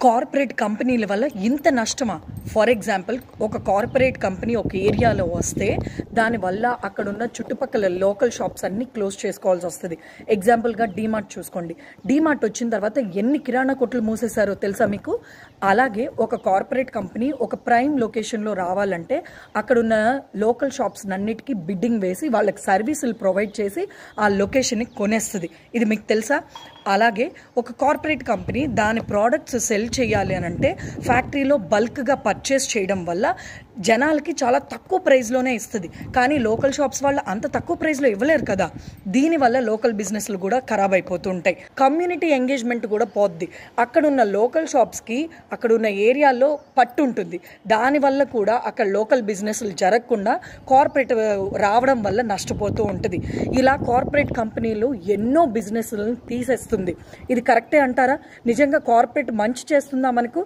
Corporate కంపెనీల వల్ల ఇంత నష్టమా? ఫర్ ఎగ్జాంపుల్, ఒక కార్పొరేట్ కంపెనీ ఒక ఏరియాలో వస్తే దానివల్ల అక్కడున్న చుట్టుపక్కల లోకల్ షాప్స్ అన్నీ క్లోజ్ చేసుకోవాల్సి వస్తుంది. ఎగ్జాంపుల్గా డీమార్ట్ చూసుకోండి. డీమార్ట్ వచ్చిన తర్వాత ఎన్ని కిరాణా కొట్లు మూసేశారో తెలుసా మీకు? అలాగే ఒక కార్పొరేట్ కంపెనీ ఒక ప్రైమ్ లొకేషన్లో రావాలంటే అక్కడున్న లోకల్ షాప్స్ అన్నిటికీ బిడ్డింగ్ వేసి వాళ్ళకి సర్వీసులు ప్రొవైడ్ చేసి ఆ లొకేషన్ని కొనేస్తుంది. ఇది మీకు తెలుసా? అలాగే ఒక కార్పొరేట్ కంపెనీ దాని ప్రోడక్ట్స్ సెల్ చేయాలి అని అంటే ఫ్యాక్టరీలో బల్క్గా పర్చేస్ చేయడం వల్ల జనాలకి చాలా తక్కువ ప్రైస్లోనే ఇస్తుంది. కానీ లోకల్ షాప్స్ వాళ్ళు అంత తక్కువ ప్రైస్లో ఇవ్వలేరు కదా. దీనివల్ల లోకల్ బిజినెస్లు కూడా ఖరాబ్ అయిపోతూ ఉంటాయి. కమ్యూనిటీ ఎంగేజ్మెంట్ కూడా పోద్ది. అక్కడున్న లోకల్ షాప్స్కి అక్కడున్న ఏరియాలో పట్టు ఉంటుంది. దానివల్ల కూడా అక్కడ లోకల్ బిజినెస్లు జరగకుండా కార్పొరేట్ రావడం వల్ల నష్టపోతూ ఉంటుంది. ఇలా కార్పొరేట్ కంపెనీలు ఎన్నో బిజినెస్లను తీసేస్తుంది. ఇది కరెక్టే అంటారా? నిజంగా కార్పొరేట్ మంచి చేస్తుందా మనకు?